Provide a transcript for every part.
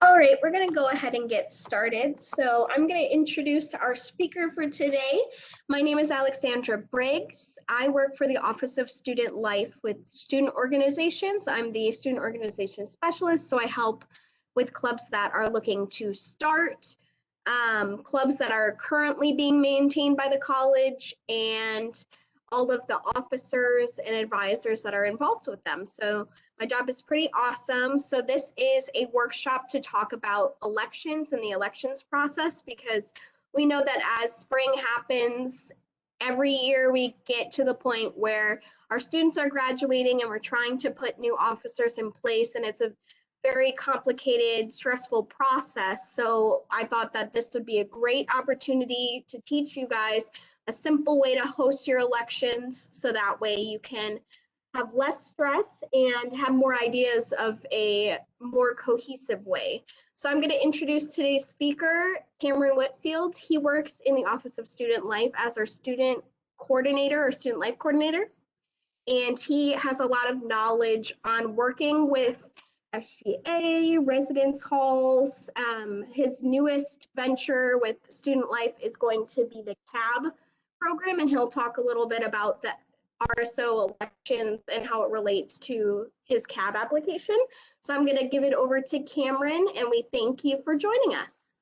All right, we're going to go ahead and get started. So I'm going to introduce our speaker for today. My name is Alexandra Briggs. I work for the Office of Student Life with student organizations. I'm the student organization specialist, so I help with clubs that are looking to start, clubs that are currently being maintained by the college, and all of the officers and advisors that are involved with them. So my job is pretty awesome. So this is a workshop to talk about elections and the elections process, because we know that as spring happens, every year we get to the point where our students are graduating and we're trying to put new officers in place, and it's a very complicated, stressful process. So I thought that this would be a great opportunity to teach you guys a simple way to host your elections, so that way you can have less stress and have more ideas of a more cohesive way. So I'm going to introduce today's speaker, Cameron Whitfield. He works in the Office of Student Life as our student coordinator or student life coordinator. And he has a lot of knowledge on working with SGA, residence halls. His newest venture with Student Life is going to be the CAB program, and he'll talk a little bit about the RSO elections and how it relates to his CAB application. So I'm going to give it over to Cameron, and we thank you for joining us.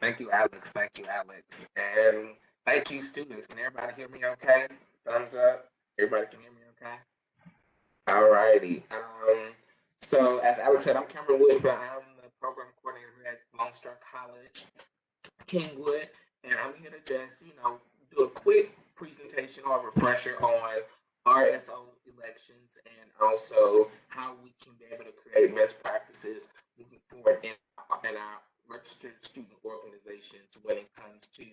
Thank you, Alex. Thank you, Alex. And thank you, students. Can everybody hear me okay? Thumbs up. Everybody can hear me okay? All righty. So as Alex said, I'm Cameron Whitfield. I'm the program coordinator at Lone Star College-Kingwood, and I'm here to just, do a quick presentation or refresher on RSO elections and also how we can be able to create best practices moving forward in our registered student organizations when it comes to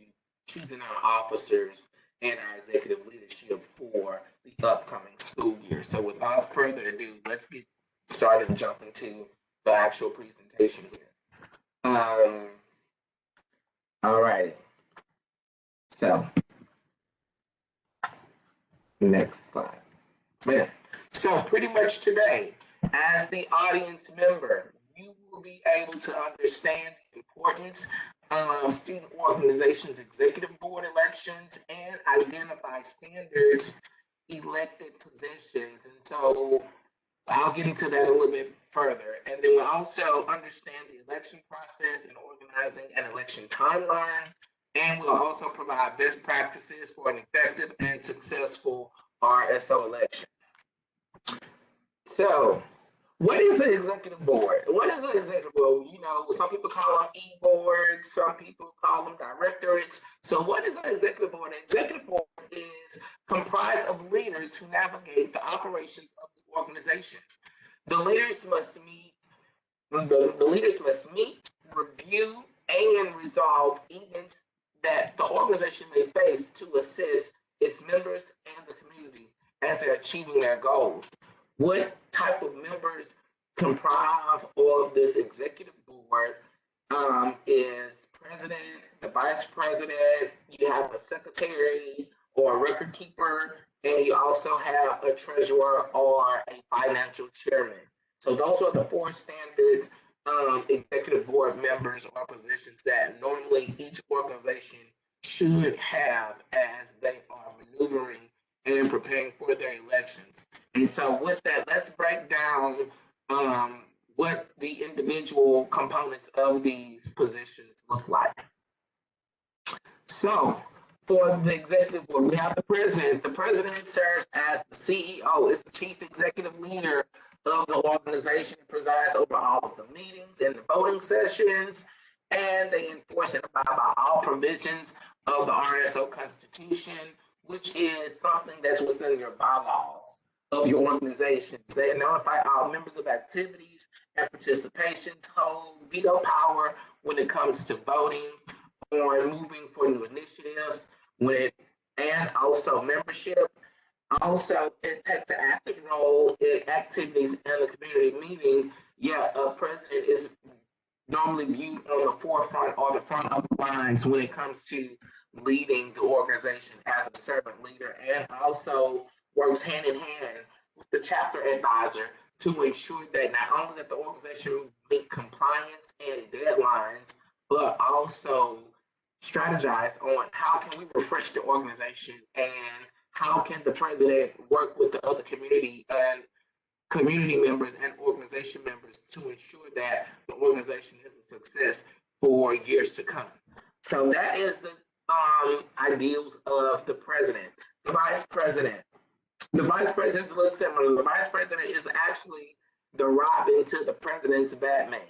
choosing our officers and our executive leadership for the upcoming school year. So without further ado, let's get started and jump into the actual presentation here. All right. So next slide. Man. So pretty much today, as the audience member, you will be able to understand the importance of student organizations, executive board elections, and identify standards elected positions. And so I'll get into that a little bit further. And then we'll also understand the election process and organizing an election timeline. And we'll also provide best practices for an effective and successful RSO election. So, what is an executive board? What is an executive board? Some people call them e-boards, some people call them directorates. So what is an executive board? An executive board is comprised of leaders who navigate the operations of the organization. The leaders must meet, review, and resolve events that the organization may face to assist its members and the community as they're achieving their goals. What type of members comprise of this executive board is president, the vice president, you have a secretary or a record keeper, and you also have a treasurer or a financial chairman. So those are the four standard executive board members or positions that normally each organization should have as they are maneuvering and preparing for their elections. And so with that, let's break down what the individual components of these positions look like. So for the executive board, we have the president. The president serves as the CEO, is the chief executive leader of the organization, presides over all of the meetings and the voting sessions, and they enforce and abide by all provisions of the RSO Constitution, which is something that's within your bylaws of your organization. They notify all members of activities and participations, hold veto power when it comes to voting or moving for new initiatives, and also membership. Also, it takes an active role in activities in the community meeting. A president is normally viewed on the forefront or the front of the lines when it comes to leading the organization as a servant leader, and also works hand in hand with the chapter advisor to ensure that not only that the organization meet compliance and deadlines, but also strategize on how can we refresh the organization and how can the president work with the other community and community members and organization members to ensure that the organization is a success for years to come. So that is the ideals of the president. The vice president. The vice president's a little similar. The vice president is actually the Robin to the president's Batman.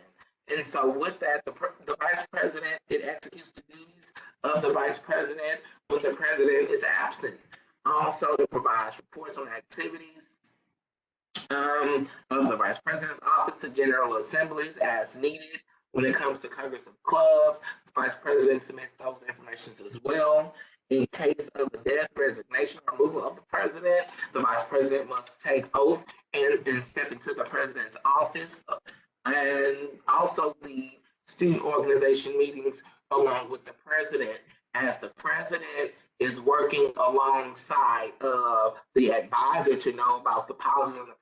And so with that, the vice president, it executes the duties of the vice president when the president is absent. Also, it provides reports on activities of the vice president's office to general assemblies as needed. When it comes to Congress of Clubs, the vice president submits those informations as well. In case of the death, resignation, or removal of the president, the vice president must take oath and step into the president's office. And also the student organization meetings along with the president, as the president is working alongside of the advisor to know about the policies and the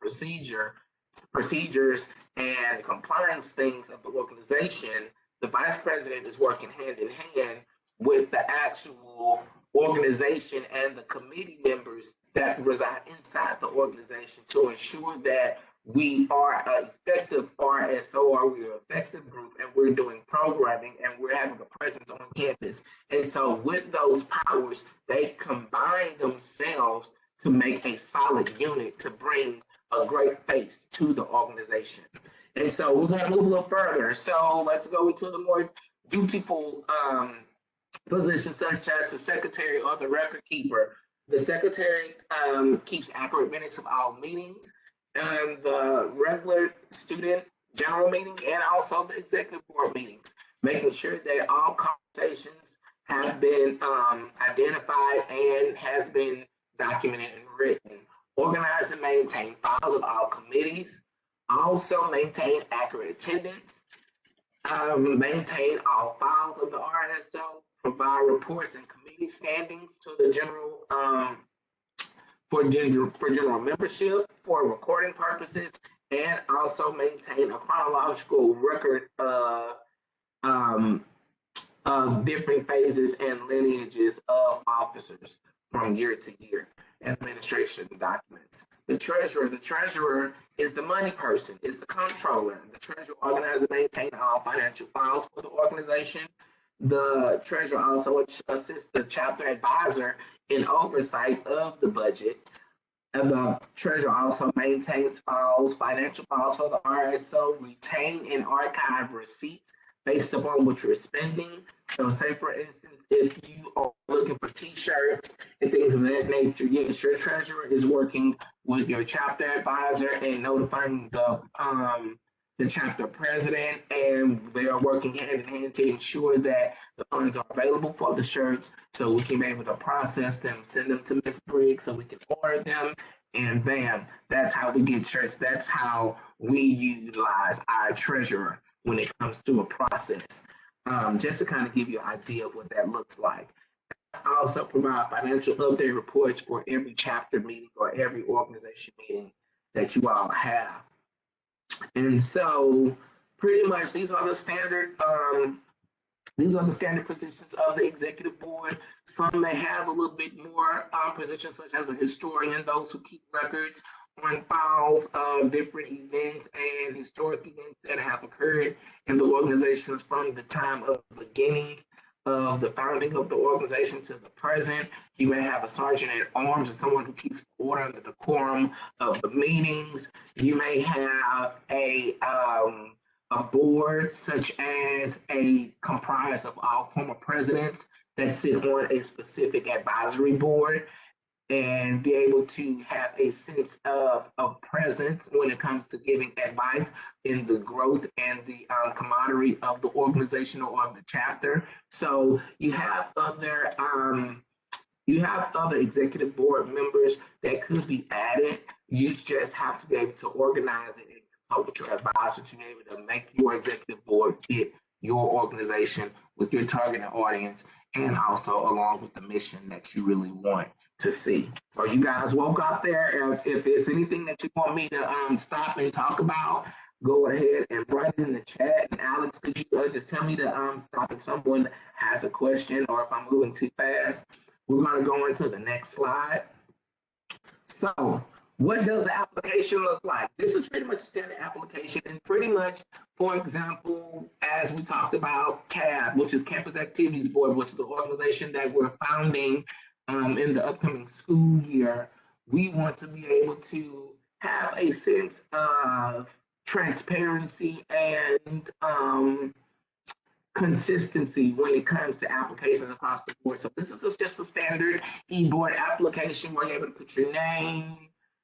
procedures and compliance things of the organization. The vice president is working hand in hand with the actual organization and the committee members that reside inside the organization to ensure that we are an effective RSO, or we're an effective group, and we're doing programming and we're having a presence on campus. And so with those powers, they combine themselves to make a solid unit to bring a great face to the organization. And so we're going to move a little further. So let's go into the more dutiful positions such as the secretary or the record keeper. The secretary keeps accurate minutes of all meetings and the regular student general meeting and also the executive board meetings, making sure that all conversations have been identified and has been documented and written. Organize and maintain files of all committees. Also maintain accurate attendance. Maintain all files of the RSO. Provide reports and committee standings to the general for general membership for recording purposes, and also maintain a chronological record of different phases and lineages of officers from year to year. Administration documents. The treasurer is the money person, is the controller. The treasurer organizes and maintains all financial files for the organization. The treasurer also assists the chapter advisor in oversight of the budget. And the treasurer also maintains financial files for the RSO, retain and archive receipts based upon what you're spending. So say for instance, if you are looking for t-shirts and things of that nature, yes, your treasurer is working with your chapter advisor and notifying the chapter president, and they are working hand in hand to ensure that the funds are available for the shirts so we can be able to process them, send them to Ms. Briggs so we can order them, and bam, that's how we get shirts. That's how we utilize our treasurer when it comes to a process. Just to kind of give you an idea of what that looks like. I also provide financial update reports for every chapter meeting or every organization meeting that you all have. And so pretty much these are the standard positions of the executive board. Some may have a little bit more positions, such as a historian, those who keep records on files of different events and historic events that have occurred in the organizations from the time of the beginning of the founding of the organization to the present. You may have a sergeant at arms or someone who keeps order and the decorum of the meetings. You may have a board such as comprised of all former presidents that sit on a specific advisory board and be able to have a sense of presence when it comes to giving advice in the growth and the camaraderie of the organization or of the chapter. So you have other executive board members that could be added. You just have to be able to organize it and consult with your advisor to be able to make your executive board fit your organization with your targeted audience and also along with the mission that you really want to see. Or you guys woke up there. If it's anything that you want me to stop and talk about, go ahead and write it in the chat. And Alex, could you just tell me to stop if someone has a question or if I'm moving too fast? We're going to go into the next slide. So, what does the application look like? This is pretty much a standard application, and pretty much, for example, as we talked about CAB, which is Campus Activities Board, which is an organization that we're founding in the upcoming school year, we want to be able to have a sense of transparency and consistency when it comes to applications across the board. So this is just a standard e-board application where you're able to put your name,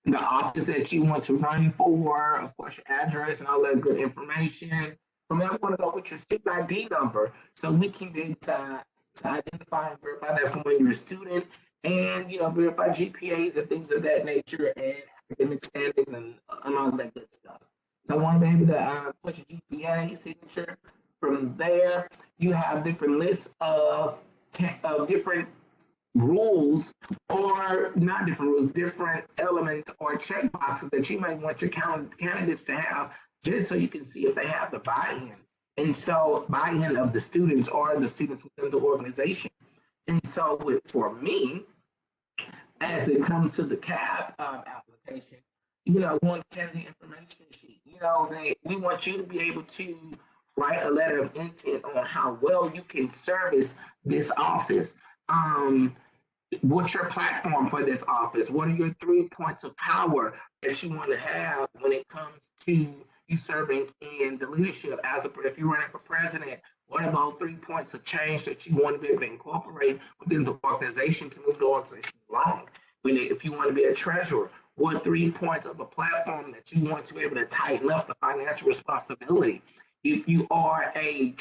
the office that you want to run for, of course, your address and all that good information. From there, we want to go with your student ID number so we can be able to identify and verify that from when you're a student and, you know, verify GPAs and things of that nature and academic standings and all that good stuff. So I want to be able to put your GPA signature. From there, you have different lists of different rules, or not different rules, different elements or check boxes that you might want your candidates to have, just so you can see if they have the buy-in. And so buy-in of the students or the students within the organization. And so for me, as it comes to the CAB application, you know, one candidate information sheet, you know, we want you to be able to write a letter of intent on how well you can service this office. What's your platform for this office? What are your 3 points of power that you want to have when it comes to you serving in the leadership? If you're running for president, what are those 3 points of change that you want to be able to incorporate within the organization to move the organization along? If you want to be a treasurer, what 3 points of a platform that you want to be able to tighten up the financial responsibility? If you are a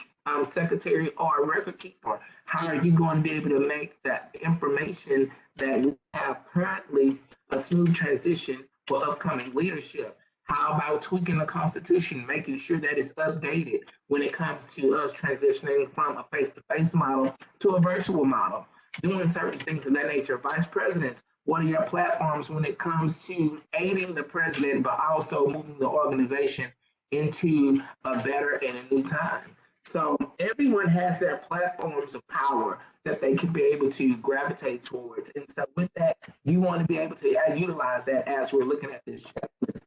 secretary or a record keeper, how are you going to be able to make that information that we have currently a smooth transition for upcoming leadership? How about tweaking the Constitution, making sure that it's updated when it comes to us transitioning from a face-to-face model to a virtual model? Doing certain things of that nature. Vice presidents, what are your platforms when it comes to aiding the president, but also moving the organization into a better and a new time? So everyone has their platforms of power that they can be able to gravitate towards. And so with that, you want to be able to utilize that as we're looking at this checklist.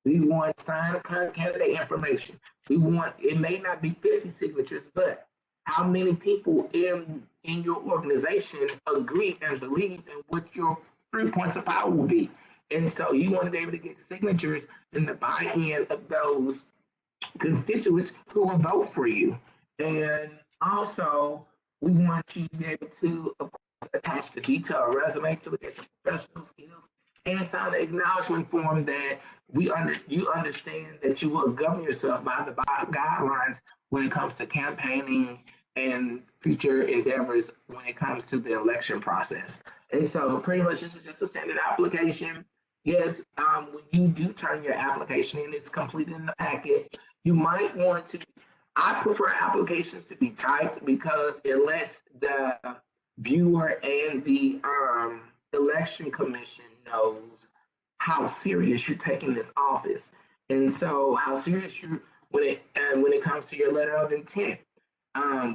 We want signed candidate information. We want, it may not be 50 signatures, but how many people in your organization agree and believe in what your 3 points of power will be. And so you want to be able to get signatures and the buy-in of those constituents who will vote for you. And also, we want you to be able to, of course, attach the detailed resume to look at your professional skills and sign an acknowledgement form that you understand that you will govern yourself by the guidelines when it comes to campaigning and future endeavors when it comes to the election process. And so pretty much this is just a standard application. Yes, when you do turn your application in, it's completed in the packet. You might want to, I prefer applications to be typed because it lets the viewer and the election commission knows how serious you're taking this office. And so how serious you, when it comes to your letter of intent,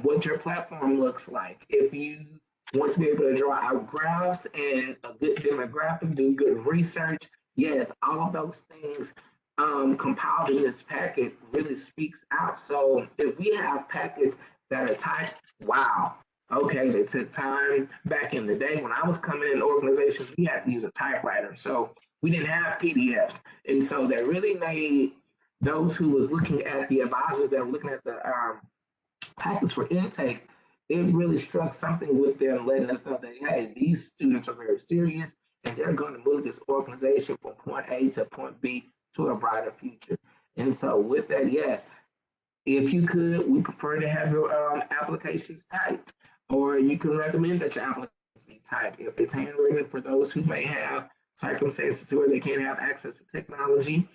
what your platform looks like. If you want to be able to draw out graphs and a good demographic, do good research, yes, all of those things compiled in this packet really speaks out. So if we have packets that are typed, wow, okay, they took time. Back in the day when I was coming in organizations, we had to use a typewriter. So we didn't have PDFs. And so that really made those who was looking at the advisors that were looking at the packets for intake, it really struck something with them, letting us know that, hey, these students are very serious and they're going to move this organization from point A to point B to a brighter future. And so with that, yes, if you could, we prefer to have your applications typed, or you can recommend that your applications be typed. If it's handwritten for those who may have circumstances where they can't have access to technology,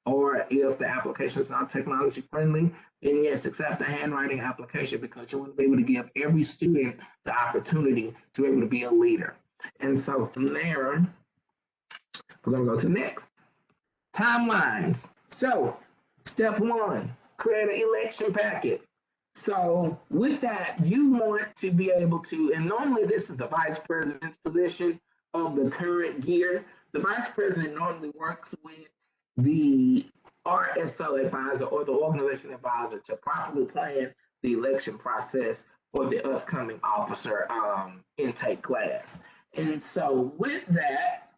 or if the application is not technology friendly, then yes, accept a handwriting application because you want to be able to give every student the opportunity to be able to be a leader. And so from there, we're going to go to the next. Timelines. So, step one, create an election packet. So, with that, you want to be able to, and normally this is the vice president's position of the current year. The vice president normally works with the RSO advisor or the organization advisor to properly plan the election process for the upcoming officer intake class. And so, with that,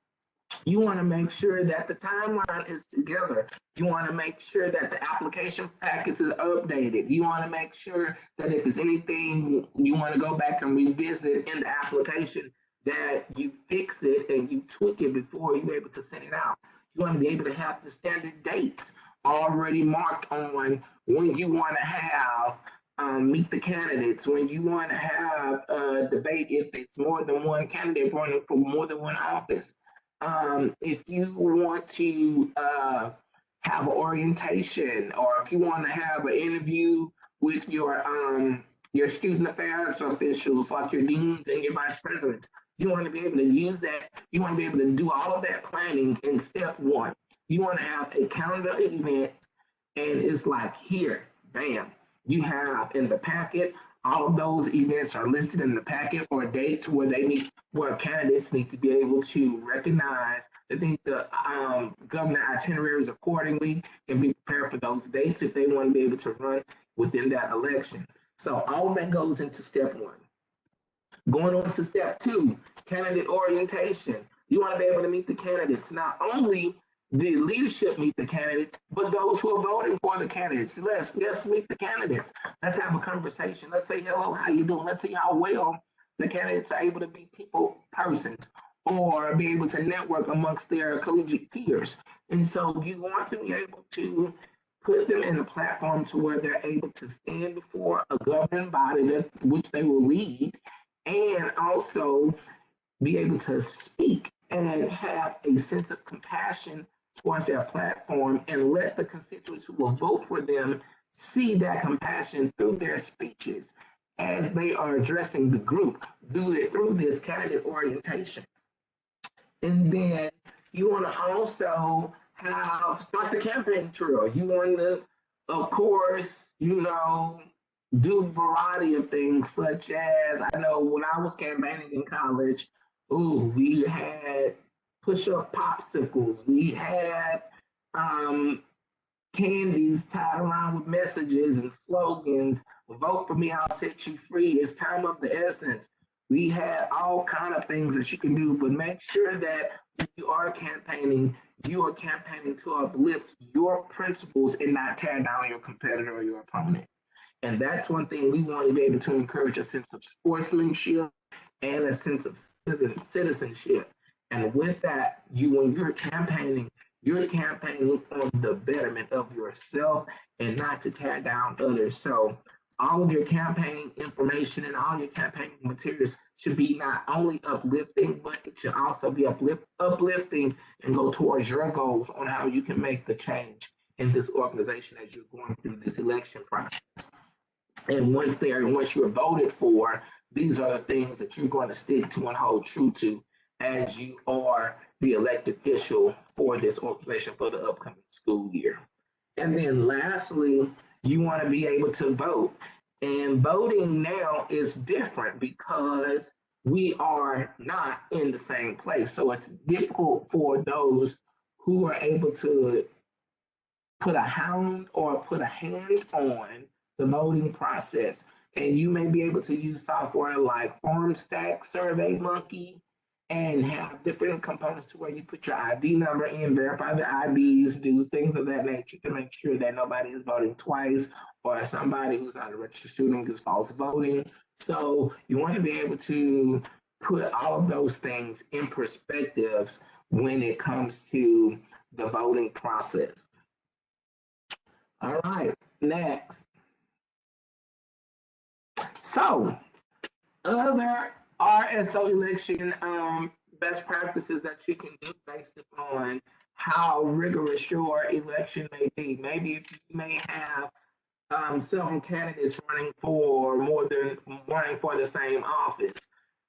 you want to make sure that the timeline is together. You want to make sure that the application packets is updated. You want to make sure that if there's anything you want to go back and revisit in the application, that you fix it and you tweak it before you're able to send it out. You want to be able to have the standard dates already marked on when you want to have meet the candidates, when you want to have a debate if it's more than one candidate running for more than one office. If you want to have an orientation, or if you want to have an interview with your student affairs officials, like your deans and your vice presidents, you want to be able to use that. You want to be able to do all of that planning in step one. You want to have a calendar event, and it's like here, bam, you have in the packet. All of those events are listed in the packet, or dates where where candidates need to be able to recognize that they need to govern their itineraries accordingly and be prepared for those dates if they want to be able to run within that election. So all of that goes into step one. Going on to step two, candidate orientation. You want to be able to meet the candidates. Not only the leadership meet the candidates, but those who are voting for the candidates. Let's meet the candidates. Let's have a conversation. Let's say hello, how you doing? Let's see how well the candidates are able to be persons, or be able to network amongst their collegiate peers. And so you want to be able to put them in a platform to where they're able to stand before a governing body which they will lead, and also be able to speak and have a sense of compassion towards their platform, and let the constituents who will vote for them see that compassion through their speeches as they are addressing the group through this candidate orientation. And then you want to also start the campaign trail. You want to, of course, do a variety of things, such as, I know when I was campaigning in college, we had push-up popsicles. We had candies tied around with messages and slogans. Vote for me, I'll set you free. It's time of the essence. We had all kind of things that you can do, but make sure that when you are campaigning to uplift your principles and not tear down your competitor or your opponent. And that's one thing we want to be able to encourage, a sense of sportsmanship and a sense of citizenship. And with that, when you're campaigning on the betterment of yourself and not to tear down others. So all of your campaign information and all your campaign materials should be not only uplifting, but it should also be uplifting and go towards your goals on how you can make the change in this organization as you're going through this election process. And once you're voted for, these are the things that you're going to stick to and hold true to as you are the elected official for this organization for the upcoming school year. And then lastly, you want to be able to vote. And voting now is different because we are not in the same place. So it's difficult for those who are able to put a hand on the voting process. And you may be able to use software like FormStack, SurveyMonkey, and have different components to where you put your ID number in, verify the IDs, do things of that nature to make sure that nobody is voting twice, or somebody who's not a registered student is false voting. So you want to be able to put all of those things in perspectives when it comes to the voting process. All right, next. So, other RSO election best practices that you can do based upon how rigorous your election may be. Maybe if you may have several candidates running for the same office.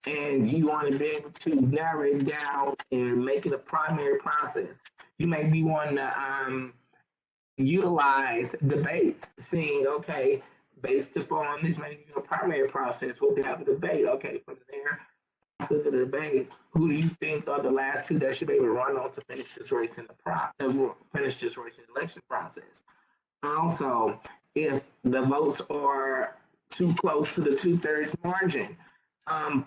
and you want to be able to narrow it down and make it a primary process. You may be wanting to utilize debate, seeing, okay, based upon this maybe a primary process, we'll have a debate. Okay, from there, after the debate, who do you think are the last two that should be able to run on to finish this race in finish this race in the election process? Also, if the votes are too close to the 2/3 margin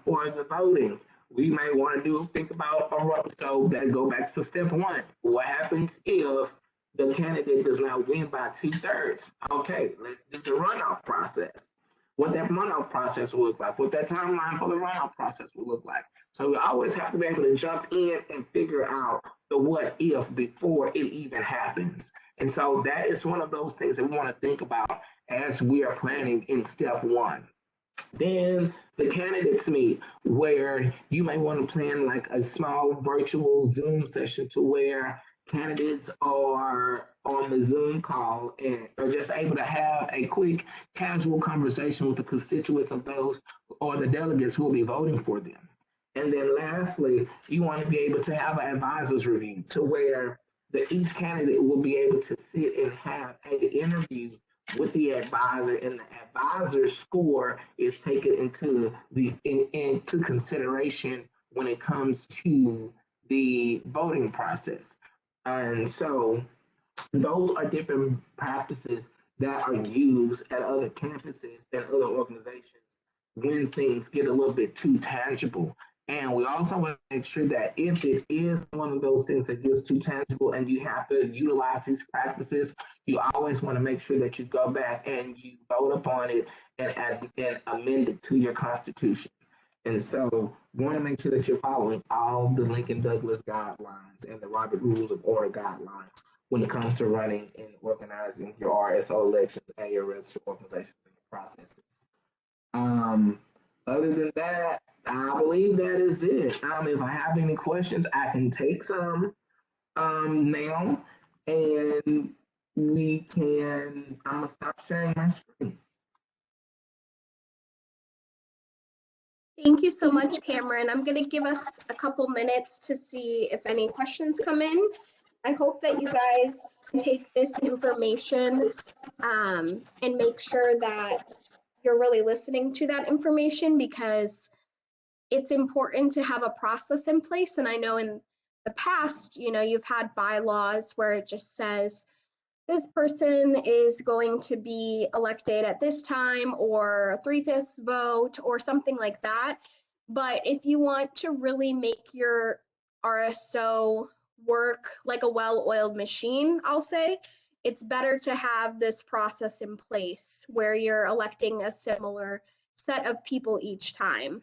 for the voting, we may want to think about so that go back to step one. What happens if the candidate does not win by 2/3? Okay, let's do the runoff process. What that runoff process will look like, what that timeline for the runoff process will look like. So we always have to be able to jump in and figure out the what if before it even happens. And so that is one of those things that we want to think about as we are planning in step one. Then the candidates meet, where you may want to plan like a small virtual Zoom session to where candidates are on the Zoom call and are just able to have a quick casual conversation with the constituents of those or the delegates who will be voting for them. And then lastly, you want to be able to have an advisors review to where each candidate will be able to sit and have an interview with the advisor, and the advisor's score is taken into consideration when it comes to the voting process. And so those are different practices that are used at other campuses and other organizations when things get a little bit too tangible. And we also want to make sure that if it is one of those things that gets too tangible and you have to utilize these practices, you always want to make sure that you go back and you vote upon it and amend it to your constitution. And so we want to make sure that you're following all the Lincoln Douglas guidelines and the Robert Rules of Order guidelines when it comes to running and organizing your RSO elections and your registered organization processes. Other than that, I believe that is it. If I have any questions, I can take some now, and we can. I'm gonna stop sharing my screen. Thank you so much, Cameron. I'm going to give us a couple minutes to see if any questions come in. I hope that you guys take this information and make sure that you're really listening to that information, because it's important to have a process in place. And I know in the past, you've had bylaws where it just says this person is going to be elected at this time, or 3/5 vote, or something like that. But if you want to really make your RSO work like a well-oiled machine, I'll say, it's better to have this process in place where you're electing a similar set of people each time.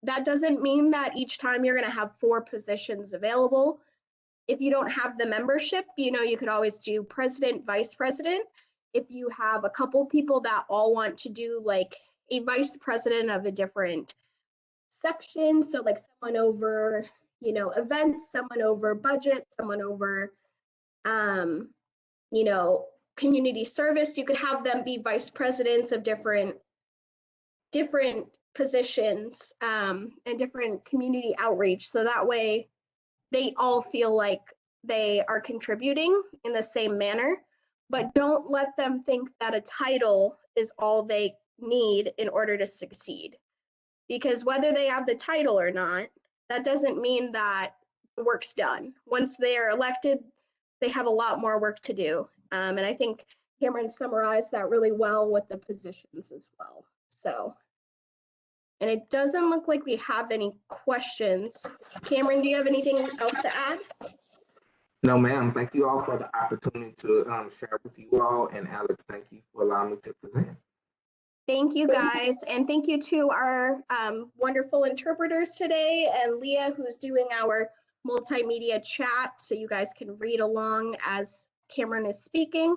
That doesn't mean that each time you're going to have 4 positions available. If you don't have the membership, you could always do president, vice president. If you have a couple people that all want to do like a vice president of a different section, so like someone over, events, someone over budget, someone over, community service, you could have them be vice presidents of different positions and different community outreach. So that way they all feel like they are contributing in the same manner, but don't let them think that a title is all they need in order to succeed. Because whether they have the title or not, that doesn't mean that the work's done. Once they are elected, they have a lot more work to do. And I think Cameron summarized that really well with the positions as well. So, and it doesn't look like we have any questions. Cameron, do you have anything else to add? No, ma'am. Thank you all for the opportunity to share with you all. And Alex, thank you for allowing me to present. Thank you, guys. And thank you to our wonderful interpreters today, and Leah, who's doing our multimedia chat so you guys can read along as Cameron is speaking.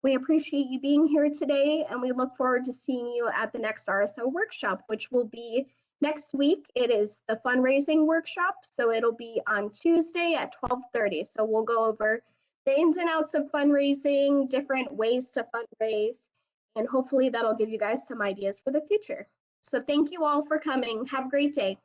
We appreciate you being here today, and we look forward to seeing you at the next RSO workshop, which will be next week. It is the fundraising workshop, so it'll be on Tuesday at 12:30. So we'll go over the ins and outs of fundraising, different ways to fundraise, and hopefully that'll give you guys some ideas for the future. So thank you all for coming. Have a great day.